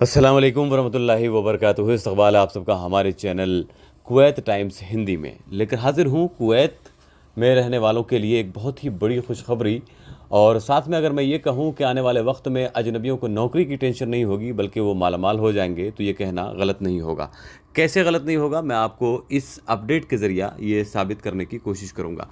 अस्सलाम वालेकुम वरहमतुल्लाहि वबरकातुहू। इस्तक़बाल आप सबका हमारे चैनल कुवैत टाइम्स हिंदी में लेकर हाजिर हूँ। कुवैत में रहने वालों के लिए एक बहुत ही बड़ी खुशखबरी, और साथ में अगर मैं ये कहूँ कि आने वाले वक्त में अजनबियों को नौकरी की टेंशन नहीं होगी बल्कि वो मालामाल हो जाएंगे, तो ये कहना गलत नहीं होगा। कैसे गलत नहीं होगा, मैं आपको इस अपडेट के ज़रिया ये साबित करने की कोशिश करूँगा।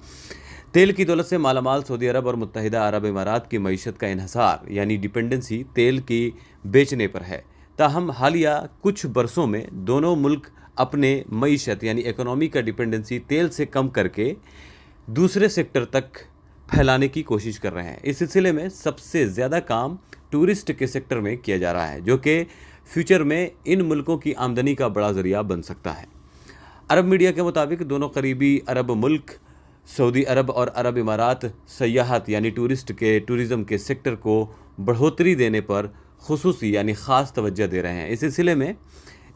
तेल की दौलत से मालामाल सऊदी अरब और मुत्तहिदा अरब इमारात की मईशत का इन्हसार यानी डिपेंडेंसी तेल की बेचने पर है। ताहम हालिया कुछ बरसों में दोनों मुल्क अपने मईशत यानी इकोनॉमी का डिपेंडेंसी तेल से कम करके दूसरे सेक्टर तक फैलाने की कोशिश कर रहे हैं। इस सिलसिले में सबसे ज़्यादा काम टूरिस्ट के सेक्टर में किया जा रहा है, जो कि फ्यूचर में इन मुल्कों की आमदनी का बड़ा ज़रिया बन सकता है। अरब मीडिया के मुताबिक दोनों करीबी अरब मुल्क सऊदी अरब और अरब इमारात सयाहत यानी टूरिज़म के सेक्टर को बढ़ोतरी देने पर खुसूसी यानी ख़ास तवज्जो दे रहे हैं। इस सिलसिले में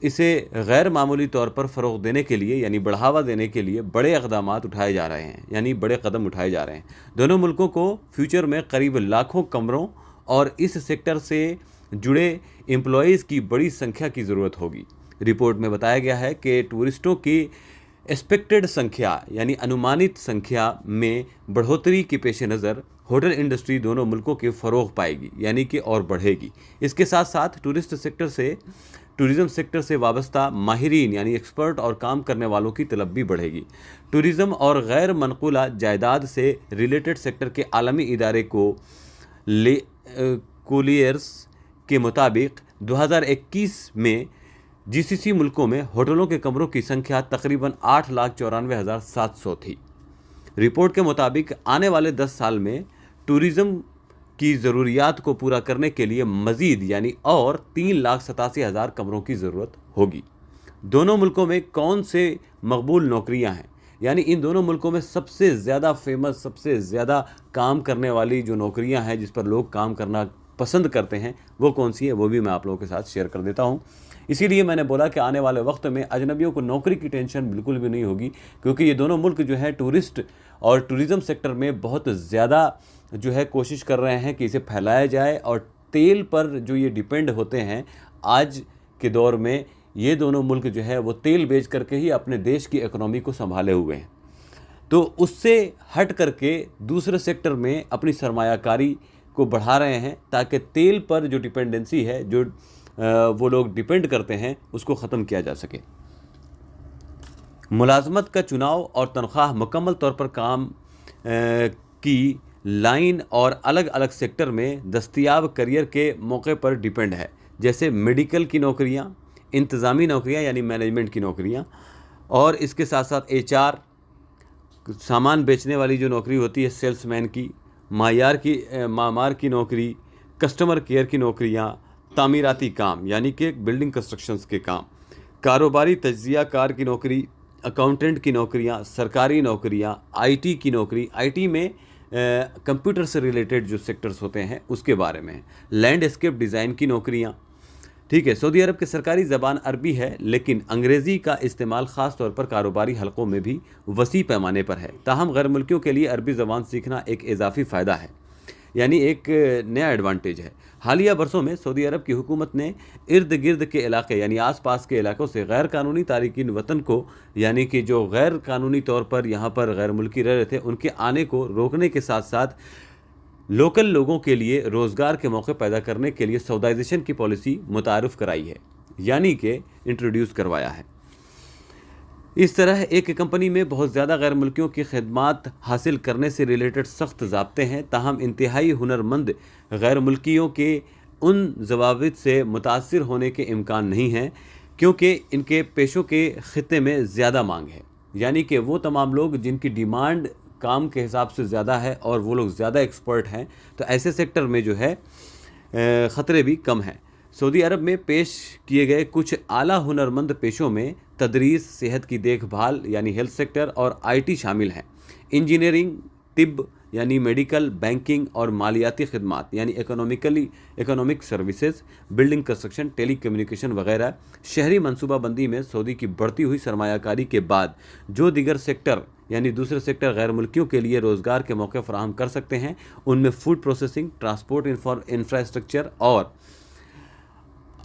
इसे गैर मामूली तौर पर फ़रोग़ देने के लिए यानी बढ़ावा देने के लिए बड़े इक़दामात उठाए जा रहे हैं, यानी बड़े कदम उठाए जा रहे हैं। दोनों मुल्कों को फ्यूचर में करीब लाखों कमरों और इस सेक्टर से जुड़े एम्प्लॉयज़ की बड़ी संख्या की ज़रूरत होगी। रिपोर्ट में बताया गया है कि टूरिस्टों की एक्सपेक्टेड संख्या यानी अनुमानित संख्या में बढ़ोतरी के पेश नज़र होटल इंडस्ट्री दोनों मुल्कों के फ़रोग़ पाएगी यानी कि और बढ़ेगी। इसके साथ साथ टूरिज़म सेक्टर से वाबस्ता माहिरीन यानी एक्सपर्ट और काम करने वालों की तलब भी बढ़ेगी। टूरिज़म और गैर मनकूला जायदाद से रिलेटेड सेक्टर के आलमी इदारे को कोलियर्स के मुताबिक 2021 में जीसीसी मुल्कों में होटलों के कमरों की संख्या तकरीबन 8,94,700 थी। रिपोर्ट के मुताबिक आने वाले 10 साल में टूरिज़म की ज़रूरियात को पूरा करने के लिए मज़ीद यानी और 3,87,000 कमरों की ज़रूरत होगी। दोनों मुल्कों में कौन से मकबूल नौकरियां हैं, यानी इन दोनों मुल्कों में सबसे ज़्यादा फेमस, सबसे ज़्यादा काम करने वाली जो नौकरियां हैं जिस पर लोग काम करना पसंद करते हैं, वो कौन सी है, वो भी मैं आप लोगों के साथ शेयर कर देता हूं। इसीलिए मैंने बोला कि आने वाले वक्त में अजनबियों को नौकरी की टेंशन बिल्कुल भी नहीं होगी, क्योंकि ये दोनों मुल्क जो है टूरिस्ट और टूरिज़म सेक्टर में बहुत ज़्यादा जो है कोशिश कर रहे हैं कि इसे फैलाया जाए। और तेल पर जो ये डिपेंड होते हैं आज के दौर में, ये दोनों मुल्क जो है वो तेल बेच करके ही अपने देश की इकोनॉमी को संभाले हुए हैं। तो उससे हट करके दूसरे सेक्टर में अपनी सरमायाकारी को बढ़ा रहे हैं ताकि तेल पर जो डिपेंडेंसी है, जो वो लोग डिपेंड करते हैं, उसको ख़त्म किया जा सके। मुलाजमत का चुनाव और तनख्वाह मुकम्मल तौर पर काम की लाइन और अलग अलग सेक्टर में दस्तयाब करियर के मौके पर डिपेंड है, जैसे मेडिकल की नौकरियां, इंतज़ामी नौकरियां यानी मैनेजमेंट की नौकरियां, और इसके साथ साथ HR, सामान बेचने वाली जो नौकरी होती है सेल्समैन की, मामार की नौकरी, कस्टमर केयर की नौकरियां, तामीराती काम यानी कि बिल्डिंग कंस्ट्रक्शंस के काम, कारोबारी तज्जिया कार की नौकरी, अकाउंटेंट की नौकरियां, सरकारी नौकरियां, IT की नौकरी, IT में कंप्यूटर से रिलेटेड जो सेक्टर्स होते हैं उसके बारे में, लैंडस्केप डिज़ाइन की नौकरियां। ठीक है, सऊदी अरब की सरकारी ज़बान अरबी है, लेकिन अंग्रेज़ी का इस्तेमाल ख़ास तौर पर कारोबारी हलकों में भी वसी पैमाने पर है। ताहम गैर मुल्कियों के लिए अरबी ज़बान सीखना एक इजाफी फ़ायदा है, यानी एक नया एडवांटेज है। हालिया बरसों में सऊदी अरब की हुकूमत ने इर्द गिर्द के इलाके यानी आसपास के इलाकों से गैर कानूनी तारिकीन वतन को, यानी कि जो गैर कानूनी तौर पर यहाँ पर गैर मुल्की रह रहे थे, उनके आने को रोकने के साथ साथ लोकल लोगों के लिए रोज़गार के मौके पैदा करने के लिए सऊदाइजेशन की पॉलिसी मुतारिफ़ कराई है, यानी कि इंट्रोड्यूस करवाया है। इस तरह एक कंपनी में बहुत ज़्यादा गैर मुल्कियों की खिदमात हासिल करने से रिलेटेड सख्त ज़ाब्ते हैं। ताहम इंतहाई हुनरमंद गैर मुल्कियों के उन जवाबित से मुतासिर होने के इम्कान नहीं हैं, क्योंकि इनके पेशों के ख़ित्ते में ज़्यादा मांग है, यानी कि वो तमाम लोग जिनकी डिमांड काम के हिसाब से ज़्यादा है और वो लोग ज़्यादा एक्सपर्ट हैं, तो ऐसे सेक्टर में जो है ख़तरे भी कम हैं। सऊदी अरब में पेश किए गए कुछ आला हुनरमंद पेशों में तदरीस, सेहत की देखभाल यानी हेल्थ सेक्टर और IT शामिल हैं। इंजीनियरिंग, तिब यानी मेडिकल, बैंकिंग और मालियाती खिदमात यानी economic services, building construction, telecommunication वगैरह। शहरी मनसूबाबंदी में सऊदी की बढ़ती हुई सरमायाकारी के बाद जो दीगर सेक्टर यानी दूसरे सेक्टर गैर मुल्कियों के लिए रोज़गार के मौके फराहम कर सकते हैं, उनमें फूड प्रोसेसिंग, ट्रांसपोर्ट इंफ्रास्ट्रक्चर और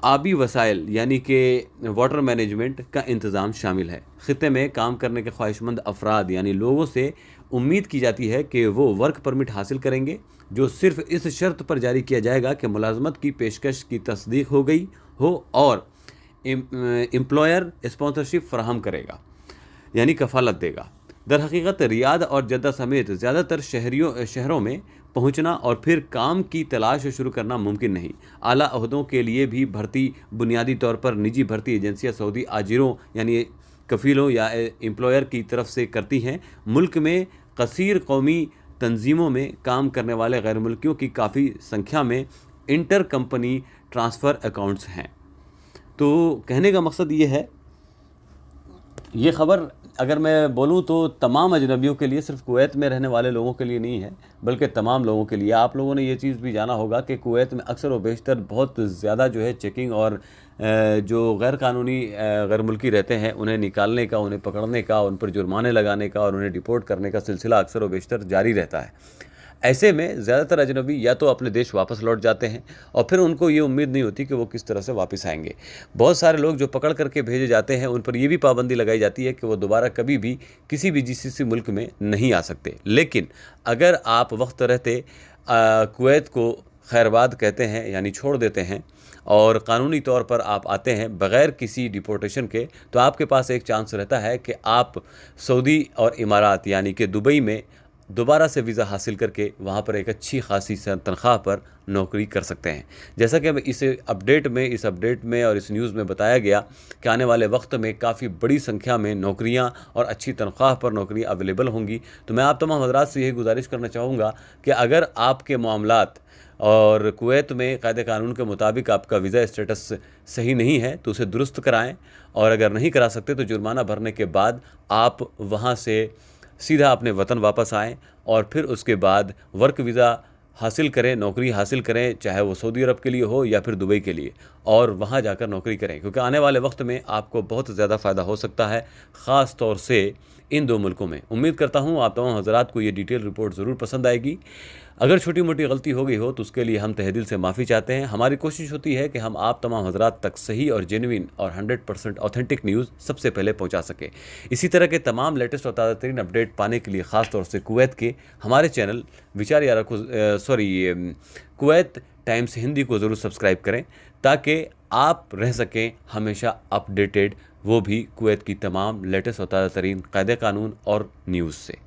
आबी वसाइल यानी कि वाटर मैनेजमेंट का इंतज़ाम शामिल है। ख़ित्ते में काम करने के ख्वाहिशमंद अफराद यानी लोगों से उम्मीद की जाती है कि वो वर्क परमिट हासिल करेंगे, जो सिर्फ़ इस शर्त पर जारी किया जाएगा कि मुलाजमत की पेशकश की तस्दीक हो गई हो और एम्प्लॉयर स्पॉन्सरशिप फराहम करेगा, यानी कफ़ालत देगा। दर हकीकत रियाद और जद्दा समेत ज़्यादातर शहरों में पहुंचना और फिर काम की तलाश शुरू करना मुमकिन नहीं। आला अहदों के लिए भी भर्ती बुनियादी तौर पर निजी भर्ती एजेंसियां सऊदी आजिरों यानी कफ़ीलों या एम्प्लॉयर की तरफ से करती हैं। मुल्क में कसीर कौमी तंजीमों में काम करने वाले गैर मुल्कियों की काफ़ी संख्या में इंटर कंपनी ट्रांसफ़र अकाउंट्स हैं। तो कहने का मकसद ये है, ये ख़बर अगर मैं बोलूँ तो तमाम अजनबियों के लिए, सिर्फ कुवैत में रहने वाले लोगों के लिए नहीं है, बल्कि तमाम लोगों के लिए। आप लोगों ने ये चीज़ भी जाना होगा कि कुवैत में अक्सर व बेशतर बहुत ज़्यादा जो है चेकिंग और जो गैर कानूनी गैर मुल्की रहते हैं उन्हें निकालने का, उन्हें पकड़ने का, उन पर जुर्माने लगाने का और उन्हें डिपोर्ट करने का सिलसिला अक्सर व बेशतर जारी रहता है। ऐसे में ज़्यादातर अजनबी या तो अपने देश वापस लौट जाते हैं और फिर उनको ये उम्मीद नहीं होती कि वो किस तरह से वापस आएंगे। बहुत सारे लोग जो पकड़ करके भेजे जाते हैं उन पर यह भी पाबंदी लगाई जाती है कि वो दोबारा कभी भी किसी भी जीसीसी मुल्क में नहीं आ सकते। लेकिन अगर आप वक्त रहते कुवैत को खैरबाद कहते हैं यानी छोड़ देते हैं और क़ानूनी तौर पर आप आते हैं बग़ैर किसी डिपोर्टेशन के, तो आपके पास एक चांस रहता है कि आप सऊदी और इमारात यानी कि दुबई में दोबारा से वीज़ा हासिल करके वहाँ पर एक अच्छी खासी तनख्वाह पर नौकरी कर सकते हैं। जैसा कि इस अपडेट में और इस न्यूज़ में बताया गया कि आने वाले वक्त में काफ़ी बड़ी संख्या में नौकरियाँ और अच्छी तनख्वाह पर नौकरियाँ अवेलेबल होंगी। तो मैं आप तमाम हज़रात से यही गुजारिश करना चाहूँगा कि अगर आपके मामलात और कुवैत में कायदे कानून के मुताबिक आपका वीज़ा स्टेटस सही नहीं है तो उसे दुरुस्त कराएँ, और अगर नहीं करा सकते तो जुर्माना भरने के बाद आप वहाँ से सीधा अपने वतन वापस आएँ और फिर उसके बाद वर्क वीज़ा हासिल करें, नौकरी हासिल करें, चाहे वो सऊदी अरब के लिए हो या फिर दुबई के लिए, और वहाँ जाकर नौकरी करें, क्योंकि आने वाले वक्त में आपको बहुत ज़्यादा फ़ायदा हो सकता है, ख़ास तौर से इन दो मुल्कों में। उम्मीद करता हूँ आप तमाम हज़रात को ये डिटेल रिपोर्ट ज़रूर पसंद आएगी। अगर छोटी मोटी गलती हो गई हो तो उसके लिए हम तहे दिल से माफ़ी चाहते हैं। हमारी कोशिश होती है कि हम आप तमाम हज़रात तक सही और जेन्युइन और 100% ऑथेंटिक न्यूज़ सबसे पहले पहुंचा सकें। इसी तरह के तमाम लेटेस्ट और ताज़ा तरीन अपडेट पाने के लिए ख़ास तौर से कुवैत के हमारे चैनल कुवैत टाइम्स हिंदी को ज़रूर सब्सक्राइब करें, ताकि आप रह सकें हमेशा अपडेटेड, वो भी कुवैत की तमाम लेटेस्ट और ताज़ा तरीन कायदे कानून और न्यूज़ से।